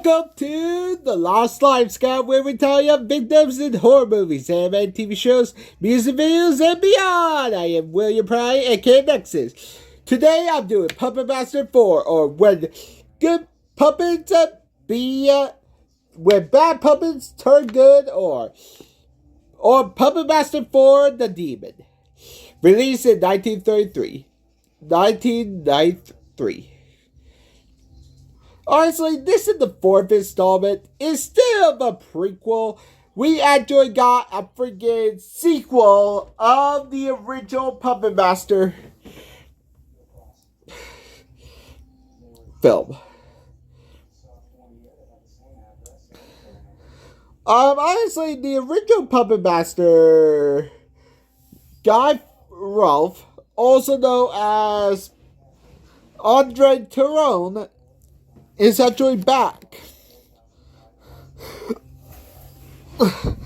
Welcome to The Lost Life Scout, where we tell you victims in horror movies, anime, TV shows, music videos, and beyond. I am William Prouty, aka Nexus. Today I'm doing Puppet Master 4, or when good puppets when bad puppets turn good, or Puppet Master 4, The Demon. Released in 1993. Honestly, this is the fourth installment. Instead of a prequel, we actually got a freaking sequel of the original Puppet Master film. Honestly, the original Puppet Master, Guy Rolfe, also known as Andre Toulon, is actually back.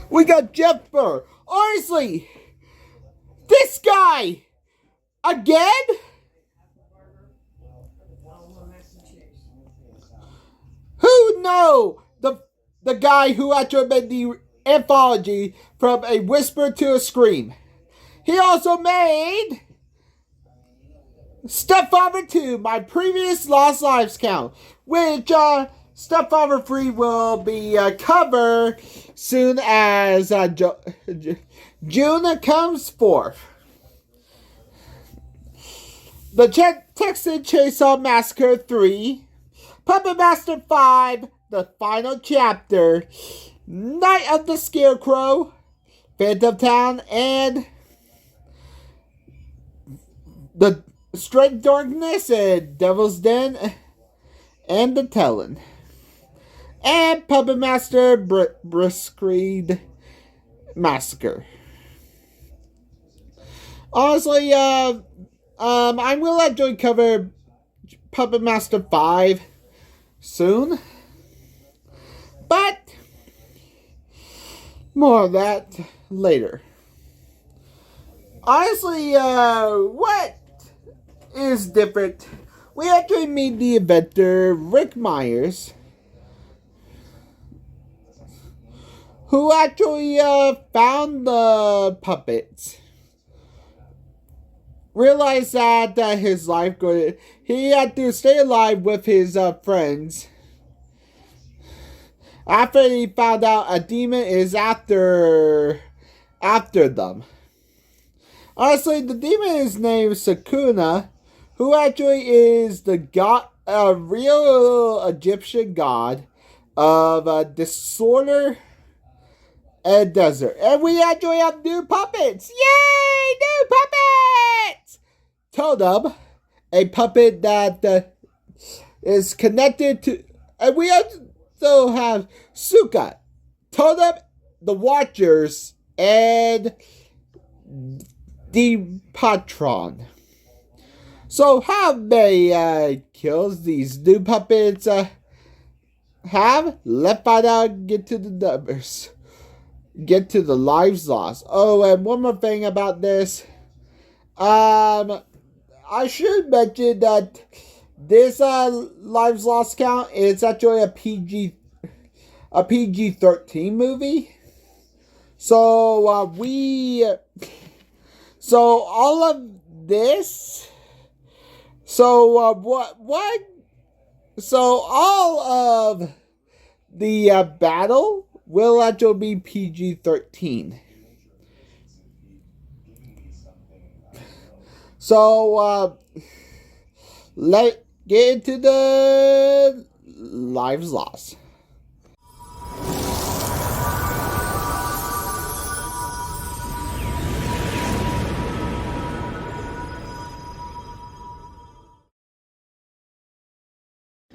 We got Jeff Burr. Honestly, this guy again? Who know the guy who actually made the anthology From a Whisper to a Scream? He also made Stepfather II, my previous Lost Lives count, which Stepfather 3 will be covered soon as June comes forth. The Texan Chainsaw Massacre 3, Puppet Master 5, the final chapter, Night of the Scarecrow, Phantom Town, and the Straight Darkness and Devil's Den and the Toulon. And Puppet Master Blitzkrieg Massacre. Honestly, I will actually cover Puppet Master 5 soon. But more of that later. Honestly, what is different? We actually meet the inventor, Rick Myers, who actually found the puppets. Realized that his life he had to stay alive with his friends. After he found out a demon is after them. Honestly, the demon is named Sakuna, who actually is the god, a real Egyptian god of disorder and desert. And we actually have new puppets! Yay! New puppets! Totem, a puppet that is connected to... And we also have Sutekh, Totem, the Watchers, and Decapitron. So how many kills these new puppets have? Let's find out. Get to the numbers. Get to the lives lost. Oh, and one more thing about this. I should mention that this lives lost count is actually a PG-13 movie. So so all of this. So So all of the battle will actually be PG-13. So let's get into the lives lost.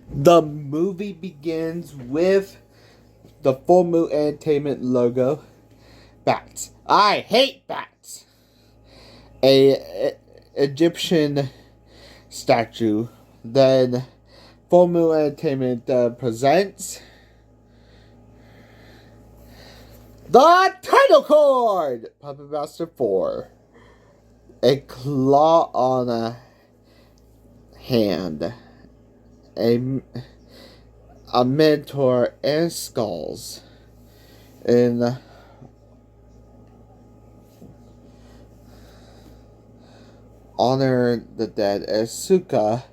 The movie begins with the Full Moon Entertainment logo. Bats. I hate bats. A Egyptian statue. Then Full Moon Entertainment presents the title card. Puppet Master 4. A claw on a hand. a mentor, and skulls. In honor the dead as Sutekh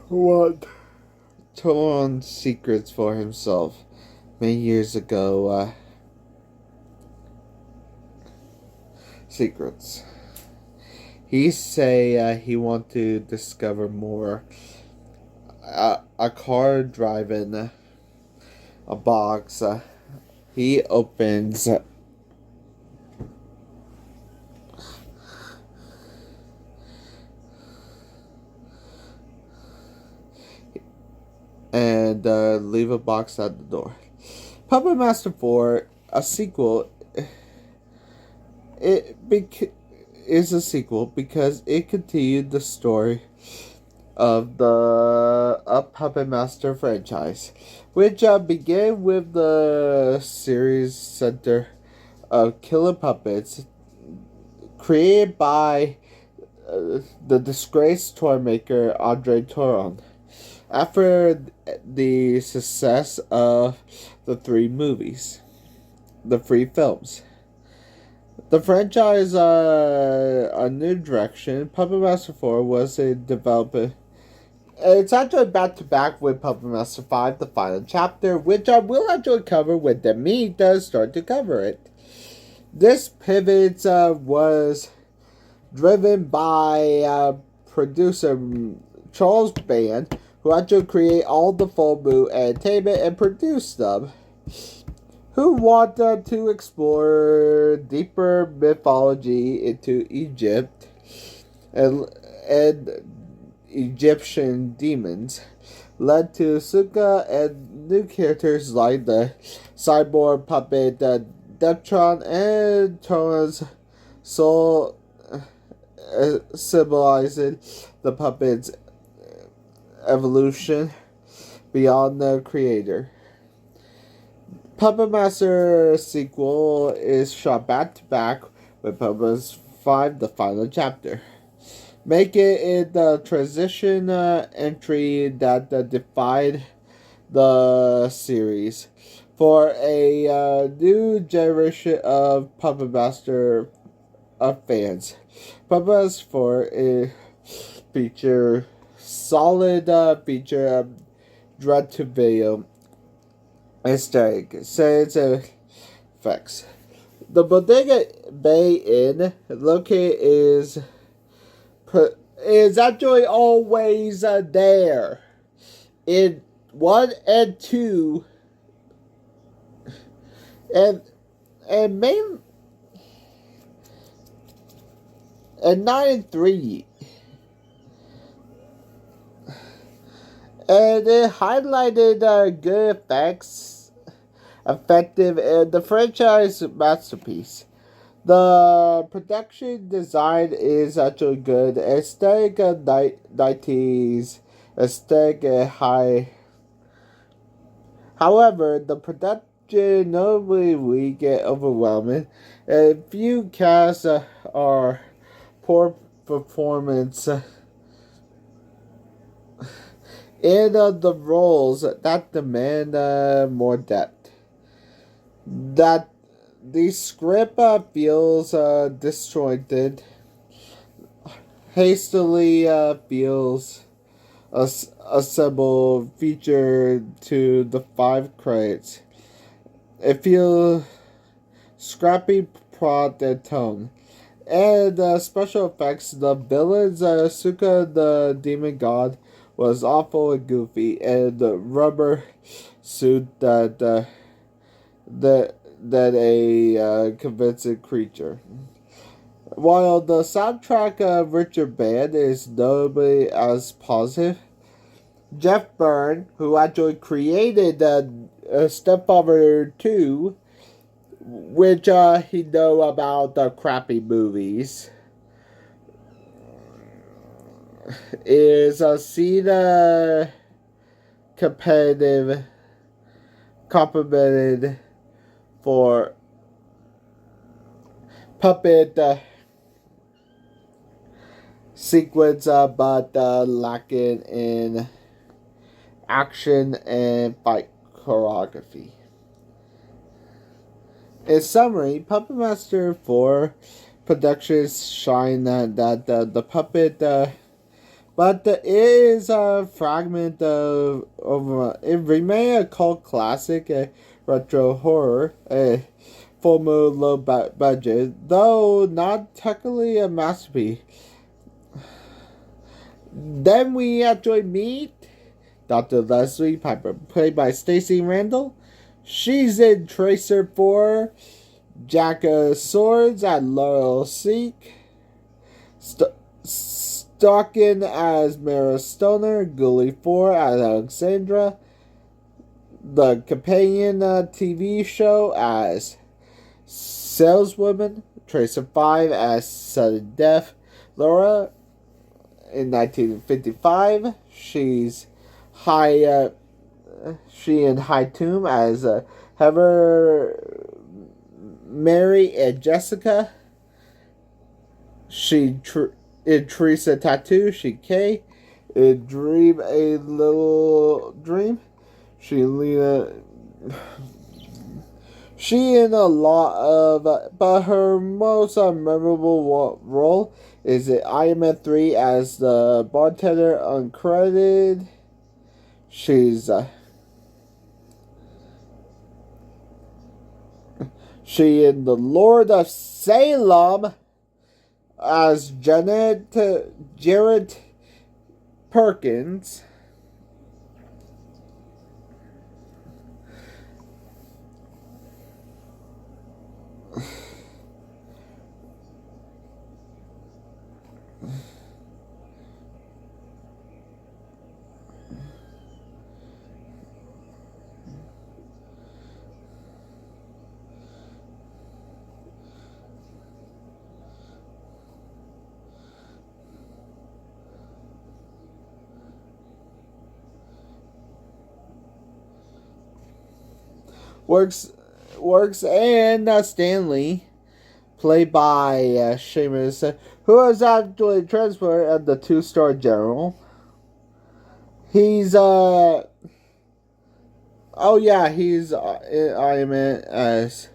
what Toulon secrets for himself many years ago. Secrets. He say he want to discover more. A car driving a box. He opens. And leave a box at the door. Puppet Master 4, a sequel. Is a sequel because it continued the story of the Puppet Master franchise, which began with the series center of killer puppets created by the disgraced toy maker Andre Toulon. After the success of the three films, the franchise a new direction. Puppet Master 4 was a development. It's actually back to back with Puppet Master 5, the final chapter, which I will actually cover when Demi does start to cover it. This pivot was driven by producer Charles Band, who actually created all the Full Moon Entertainment and produced them, who wanted to explore deeper mythology into Egypt and Egyptian demons, led to Sutekh and new characters like the cyborg puppet Decapitron and Totem's soul, symbolizing the puppet's evolution beyond the creator. Puppet Master sequel is shot back to back with Puppet Master 5, the final chapter, making it the transition entry that defined the series for a new generation of Puppet Master fans. Puppet Master 4 feature solid feature direct-to-video aesthetic, science effects. The Bodega Bay Inn located is actually always there. In 1 and 2 and main and 9 and 3. And it highlighted good effects, effective, and the franchise masterpiece. The production design is actually good. Aesthetic 90s, aesthetic high. However, the production notably weak and overwhelming. And few casts are poor performance. In the roles that demand more depth. That the script feels disjointed, hastily feels assembled feature to the 5 credits. It feels scrappy plot and tone. And special effects, the villains, Sutekh the demon god, was awful and goofy, and the rubber suit that a convincing creature. While the soundtrack of Richard Band is notably as positive, Jeff Burr, who actually created Stepfather II, which he know about the crappy movies, is seen complimented for puppet sequence, but lacking in action and fight choreography. In summary, Puppet Master 4 Productions shine that the puppet, but it is a fragment of it remained a cult classic, a retro horror, a full mood, low budget, though not technically a masterpiece. Then we actually meet Dr. Leslie Piper, played by Stacey Randall. She's in Tracer 4, Jack of Swords at Laurel Seek, Stalking as Mara Stoner, Ghoulie 4 as Alexandra, the companion TV show as Saleswoman, Tracer 5 as Sudden Death, Laura in 1955. She in High Tomb as Heather, Mary, and Jessica. In Teresa Tattoo, she Kay. In Dream a Little Dream, she Lena. She in a lot of, but her most memorable role is in Iron Man 3 as the bartender uncredited. She's she in The Lord of Salem as Jared Perkins. Works and Stanley, played by Seamus, who is actually transferred as the 2-star general. He's in Iron Man as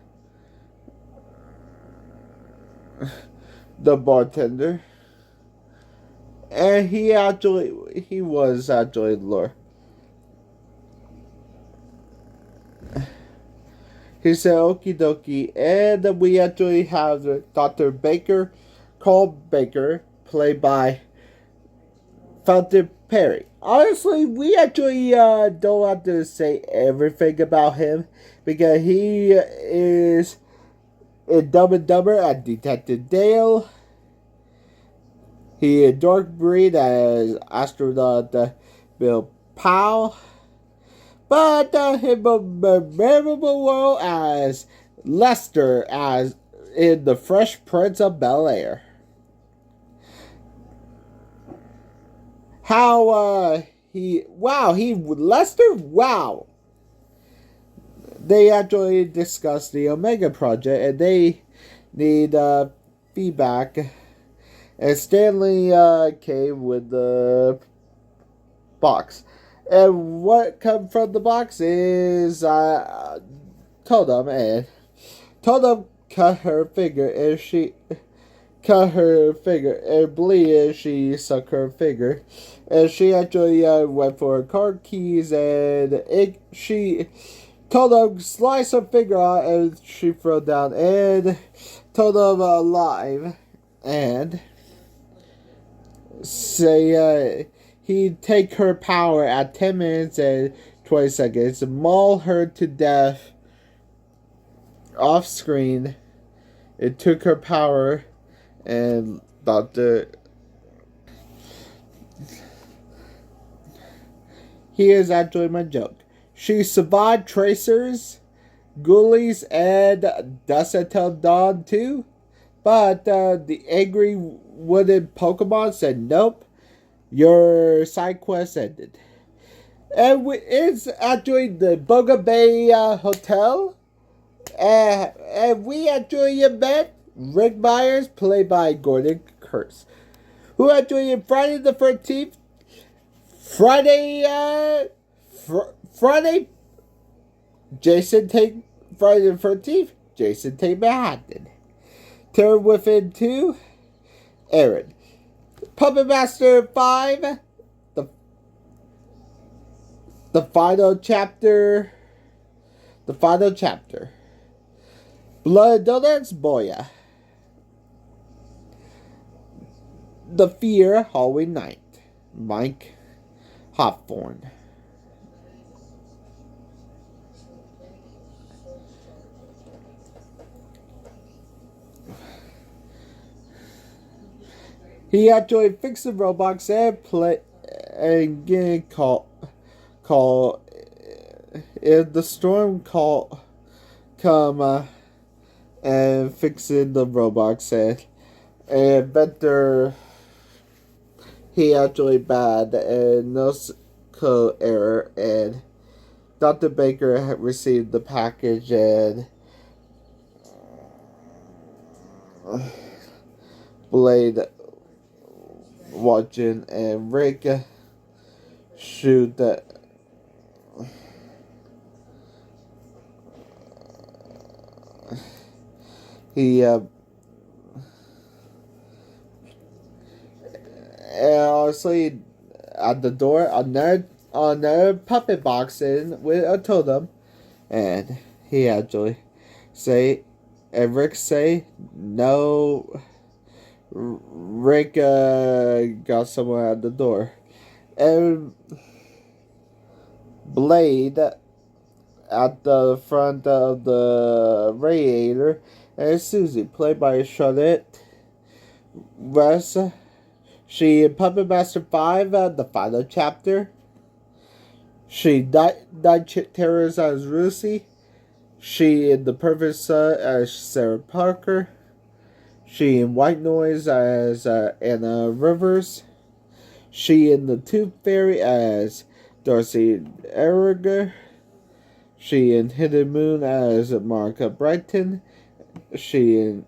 the bartender, and he was actually Lord. He said, okie dokie. And we actually have Dr. Baker, Carl Baker, played by Fountain Perry. Honestly, we actually don't have to say everything about him, because he is in Dumb and Dumber as Detective Dale. He in Dark Breed as astronaut Bill Powell. But his memorable role as Lester as in The Fresh Prince of Bel-Air. Lester, wow. They actually discussed the Omega Project, and they need feedback. And Stanley came with the box. And what comes from the box is Totem, and Totem cut her finger, and bleeding, she sucked her finger, and she actually went for her car keys, and Totem sliced her finger out, and she fell down, and Totem alive, and he'd take her power at 10 minutes and 20 seconds, maul her to death off screen. It took her power, and here's actually my joke. She survived Tracers, Ghoulies, and Dust Until Dawn too, but the angry wooden Pokemon said nope. Your side quest ended. And it's actually the Boga Bay Hotel. And we actually met Rick Myers, played by Gordon Kurtz, who actually in Friday the 13th, Friday, Jason take Friday the 13th, Jason take Manhattan. Terror Within 2, Aaron. Puppet Master 5, the final chapter. Blood Donuts, Boya. The Fear, Halloween Night, Mike Hawthorne. He actually fixed the robots and getting call if the storm come and fixing the robots and inventor he actually bad and no code error and Dr. Baker had received the package and Blade watching and Rick shoot that he and honestly at the door another puppet box in with a totem and he actually say and Rick say no. Rick got someone at the door. And Blade at the front of the radiator. And Susie, played by Charlotte West. She in Puppet Master 5, the final chapter. She Night Terrors as Lucy. She in The Perfect Son as Sarah Parker. She in White Noise as Anna Rivers. She in The Tooth Fairy as Darcy Erriger. She in Hidden Moon as Marka Brighton. She in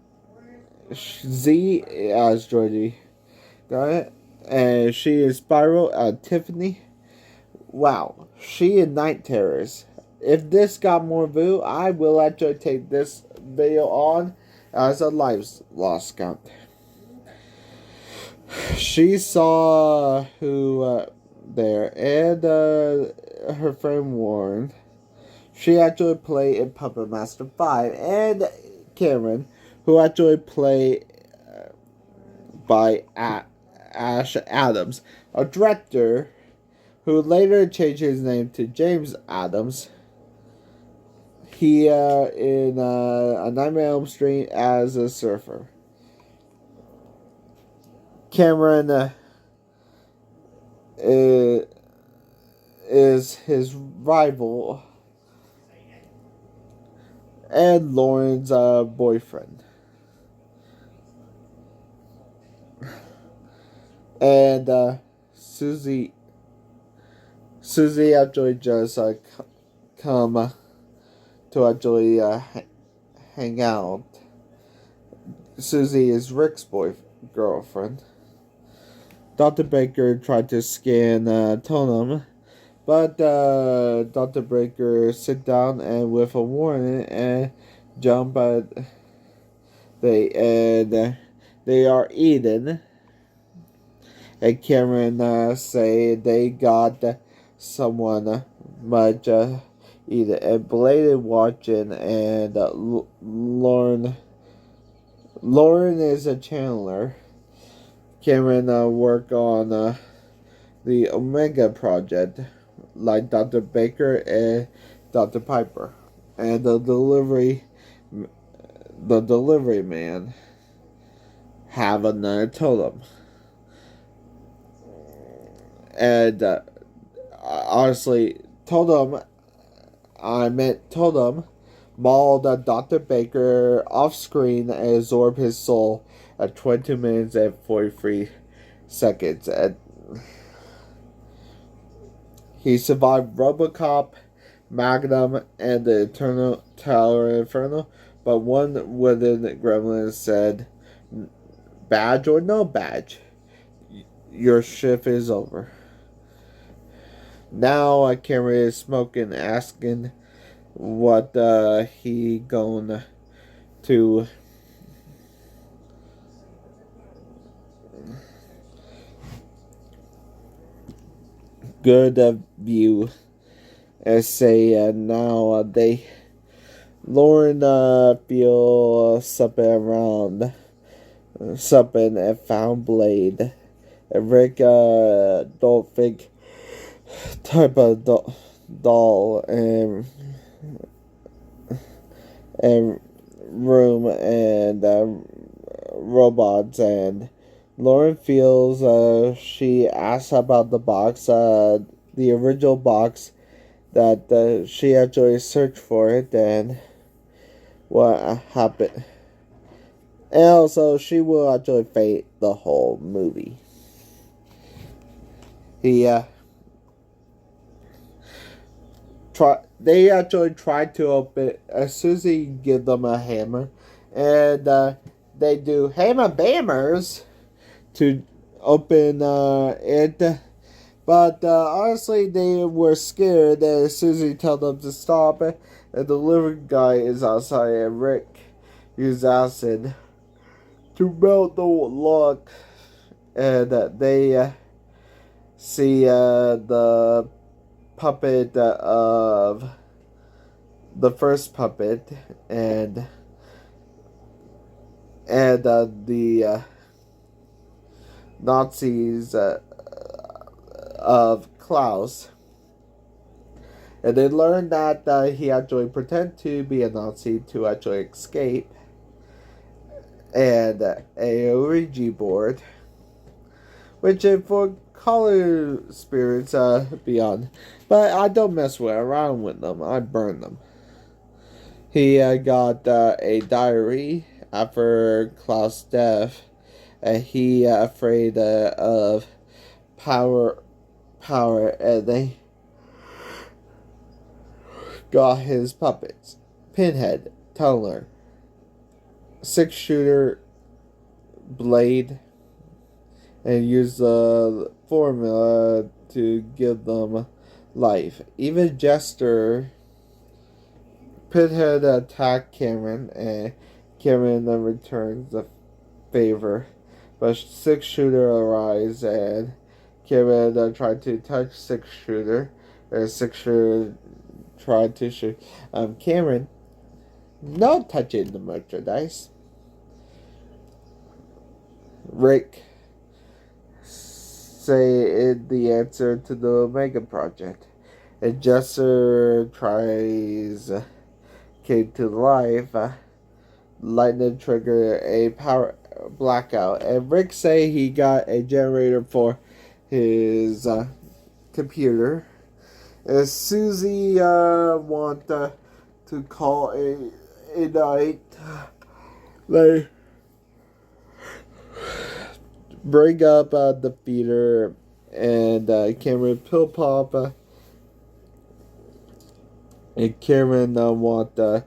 Z as Georgie. Got it? And she in Spiral as Tiffany. Wow. She in Night Terrors. If this got more view, I will actually take this video on as a live loss count. She saw who there and her friend Warren. She actually played in Puppet Master 5 and Cameron, who actually played by Ash Adams, a director who later changed his name to James Adams. He in A Nightmare on Elm Street as a surfer. Cameron is his rival and Lauren's boyfriend. And Susie actually just come to actually hang out. Susie is Rick's girlfriend. Dr. Baker tried to scan Totem, but Dr. Baker sit down and with a warning and jump at they are eaten. And Cameron say they got someone much either and Blade watching and Lauren is a channeler. Cameron work on the Omega project like Dr. Baker and Dr. Piper and the delivery man have another totem. And honestly, Totem mauled Dr. Baker off screen and absorbed his soul at 22 minutes and 43 seconds. And he survived Robocop, Magnum, and the Eternal Tower Inferno, but one wooden gremlin said, "Badge or no badge, your shift is over. Now Cameron is smoking, asking what he going to good view and say now they Lauren feel something around something and found blade. And Rick don't think type of doll and room and robots, and Lauren feels she asks about the box, the original box that she actually searched for it and what happened. And also she will actually fake the whole movie. They actually tried to open as soon as he give them a hammer, and they do hammer bammers to open it, but honestly they were scared, and as soon as he told them to stop, and the delivery guy is outside, and Rick used acid to melt the lock, and they see the puppet of the first puppet and the Nazis of Klaus, and they learn that he actually pretended to be a Nazi to actually escape, and a Ouija board, which for color spirits beyond, but I don't mess around with them. I burn them. He got a diary after Klaus' death, and he afraid of power, and they got his puppets: Pinhead, Tunnel, 6-shooter, Blade, and use the formula to give them life. Even Jester, Pinhead attacked Cameron, and Cameron then returns the favor. But 6-shooter arrives, and Cameron tried to touch 6-shooter, and 6-shooter tried to shoot Cameron. No touching the merchandise. Rick say the answer to the Omega Project, and Jester tries came to life. Lightning trigger a power blackout, and Rick say he got a generator for his computer. And Susie want to call a night. They bring up the feeder, and Cameron pill pop, and Cameron want to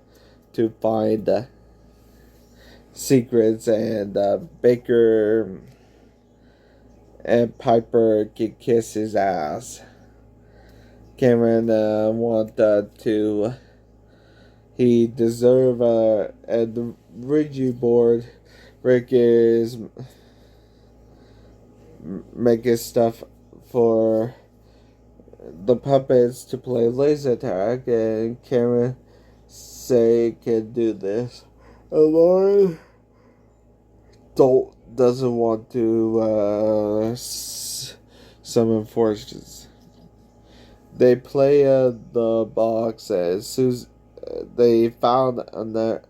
find secrets, and Baker and Piper can kiss his ass. Cameron want to he deserve at the Ouija board. Rick is making stuff for the puppets to play laser tag, and Cameron say can do this. And Lauren doesn't want to summon forces. They play the box as soon as they found on their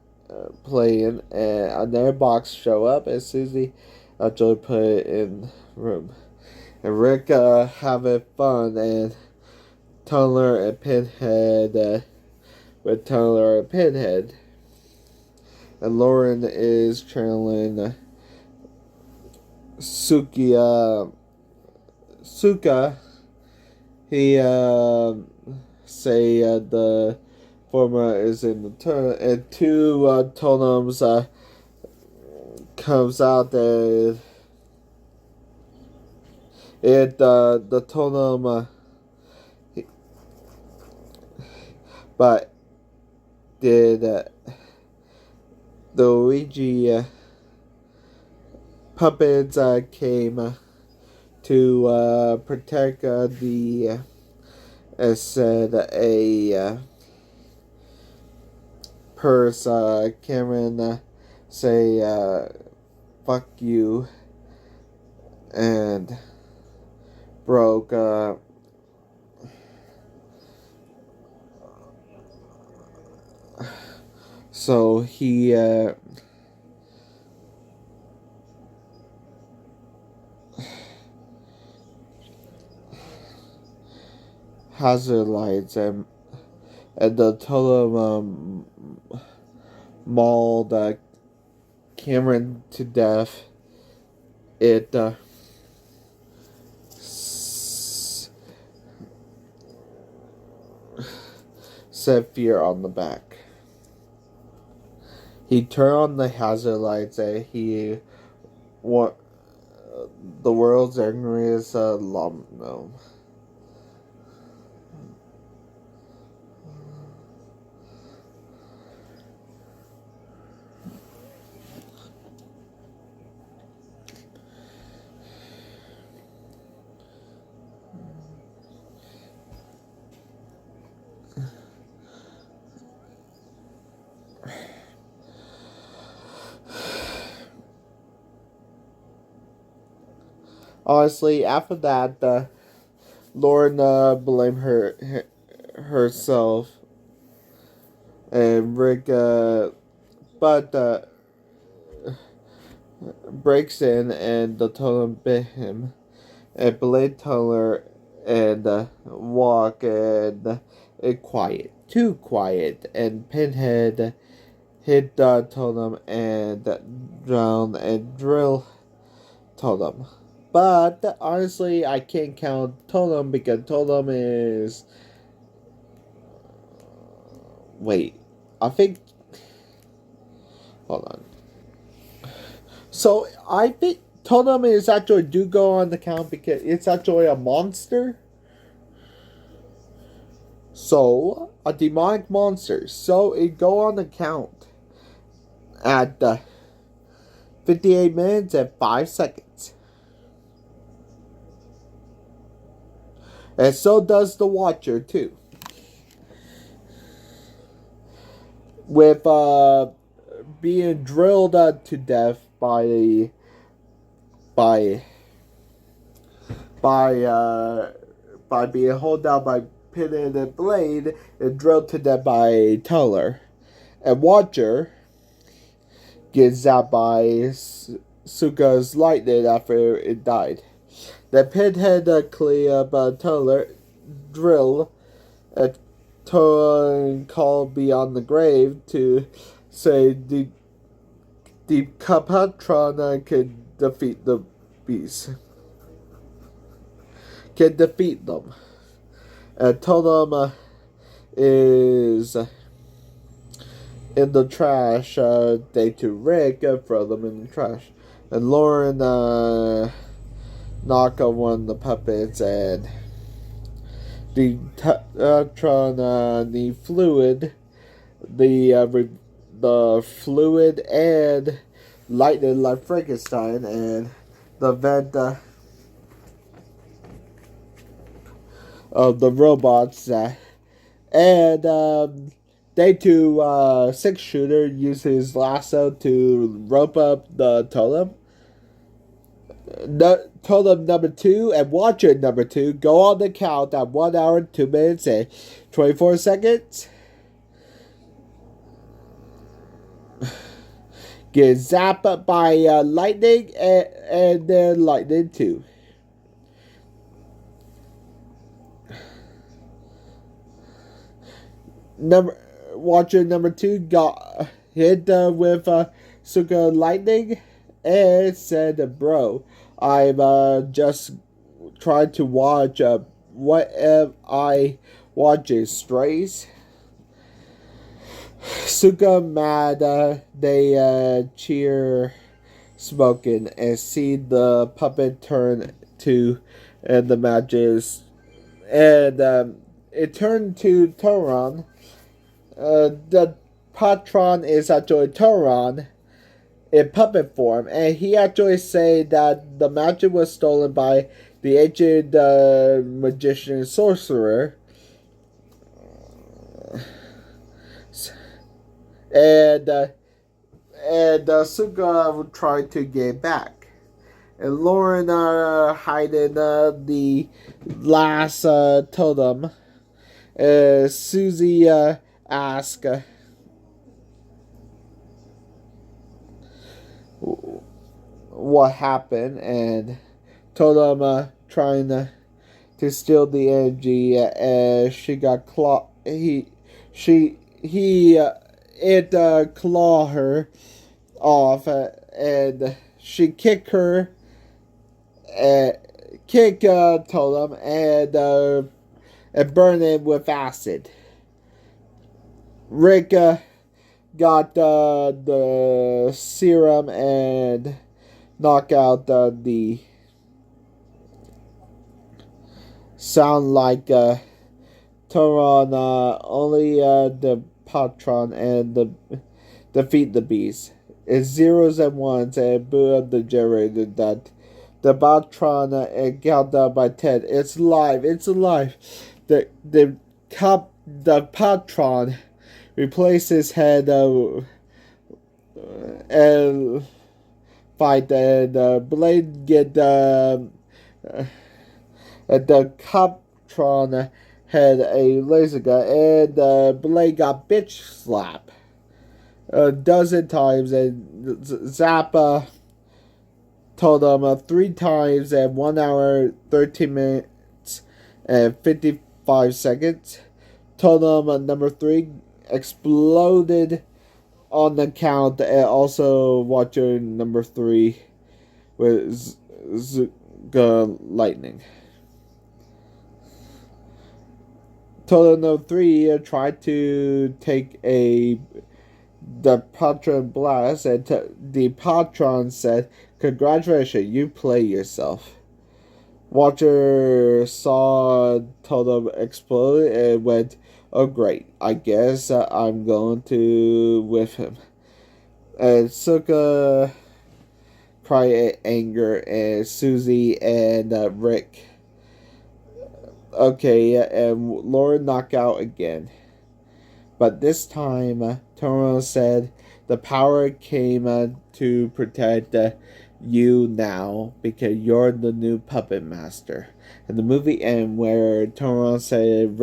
playing, and on their box show up as Susie actually put it in room. And Rick having fun, and Tunnel and Pinhead with Tunnel and Pinhead. And Lauren is trailing Suka. He say the formula is in the turn, and 2 totems comes out, and The Totem, but did the Luigi puppets came to protect the said a purse. Cameron say fuck you and broke so he hazard lights and the Totem mauled Cameron to death. It set fear on the back. He turned on the hazard lights and he what the world's angriest lump gnome. Honestly, after that, Lauren blamed herself, and Rick, but breaks in and the Totem bit him, and Blade Tunnel and walk and it quiet, too quiet, and Pinhead hit the Totem and drown and drill Totem. But honestly, I can't count Totem because Totem is. Wait, I think. Hold on. So I think Totem is actually do go on the count because it's actually a monster. So a demonic monster. So it go on the count at 58 minutes and 5 seconds. And so does the Watcher, too. With being drilled to death by being held down by Pinhead and Blade and drilled to death by Teller. And Watcher gets zapped by Suka's lightning after it died. The Pinhead clean up Teller drill a Totem called beyond the grave to say Decapitron could defeat the beast. Can defeat them. And Totem is in the trash. They to Rick throw them in the trash. And Lauren knock on one of the puppets and the Decapitron need fluid. The fluid and lightning like Frankenstein and the vent of the robots and they two 6-shooter use his lasso to rope up the Totem. Totem number 2 and Watcher number 2 go on the count at 1 hour, 2 minutes, and 24 seconds. Get zapped by lightning and then lightning 2. Watcher number 2 got hit with Suka lightning and said, "Bro, I'm just trying to watch. What am I watching? Strays?" Suka mad. They cheer, smoking, and see the puppet turn to and the matches, and it turned to Toulon. The patron is actually Toulon in puppet form, and he actually said that the magic was stolen by the ancient magician sorcerer, and Suga tried to get back. And Lauren hiding the last totem. Susie asked what happened, and Totem trying to steal the energy, she got it claw her off, and she kicked her, Totem, and burn it with acid. Rick got the serum and knock out the sound like Toulon only the patron and defeat the beast. It's zeros and ones and boot up the generator that the patron and count down by 10. It's live. It's alive. The patron replace his head and fight, and Blade get the Decapitron had a laser gun, and Blade got bitch slap a dozen times, and Zappa told him 3 times at 1 hour 13 minutes and 55 seconds. Told him number 3 exploded on the count, and also watching number 3 with lightning. Total No 3 tried to take the patron blast, and the patron said, "Congratulations, you play yourself." Watcher saw Totem explode and went, "Oh great, I guess I'm going to with him." And Suka cried in anger, and Susie and Rick. Okay, and Laura knocked out again. But this time, Tomo said, "The power came to protect you now because you're the new puppet master." And the movie ends where Tomo said,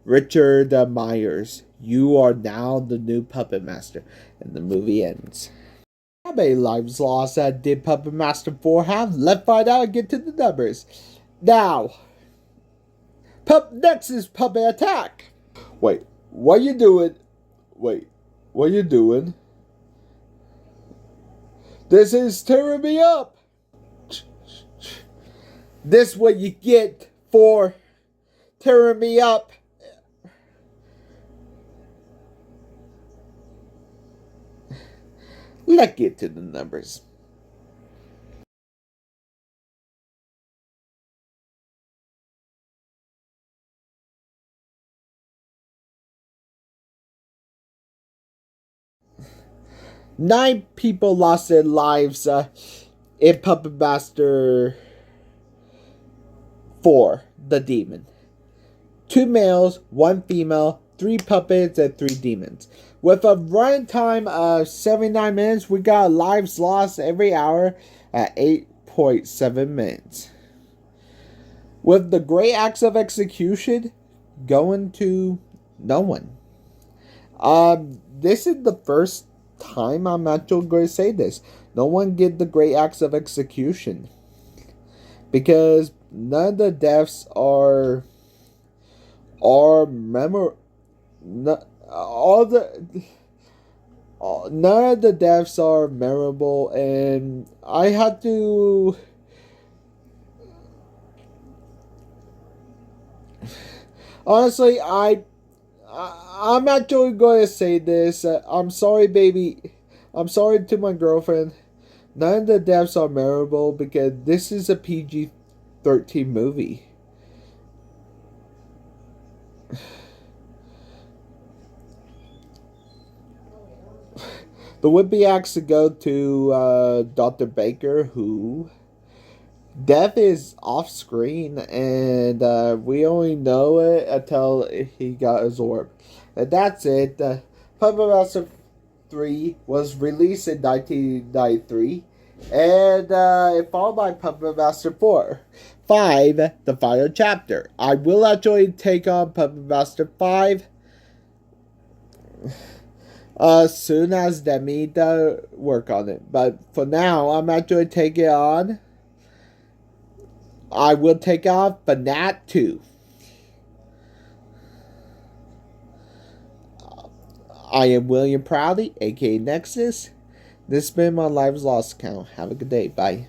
Richard Myers, "You are now the new puppet master." And the movie ends. How many lives lost did Puppet Master 4 have? Let's find out and get to the numbers. Now, Nexus puppet attack. Wait, what you doing? Wait, what you doing? This is tearing me up. This what you get for tearing me up. Let's get to the numbers. Nine people lost their lives in Puppet Master 4, The Demon. 2 males, 1 female, 3 puppets, and 3 demons. With a running time of 79 minutes, we got lives lost every hour at 8.7 minutes. With the great acts of execution going to no one. This is the first time I'm actually going to say this. No one get the great acts of execution. Because none of the deaths are memorable. None of the deaths are memorable, and I had to. Honestly, I'm actually going to say this. I'm sorry, baby. I'm sorry to my girlfriend. None of the deaths are memorable because this is a PG 13 movie. The would-be acts to go to Dr. Baker, who death is off screen, and we only know it until he got his orb. And that's it. Puppet Master 3 was released in 1993, and it followed by Puppet Master 4. 5, the final chapter. I will actually take on Puppet Master 5 soon as Demi does work on it. But for now, I'm actually taking on. I will take off Banat 2. I am William Prouty, aka Nexus. This has been my Lives Lost account. Have a good day. Bye.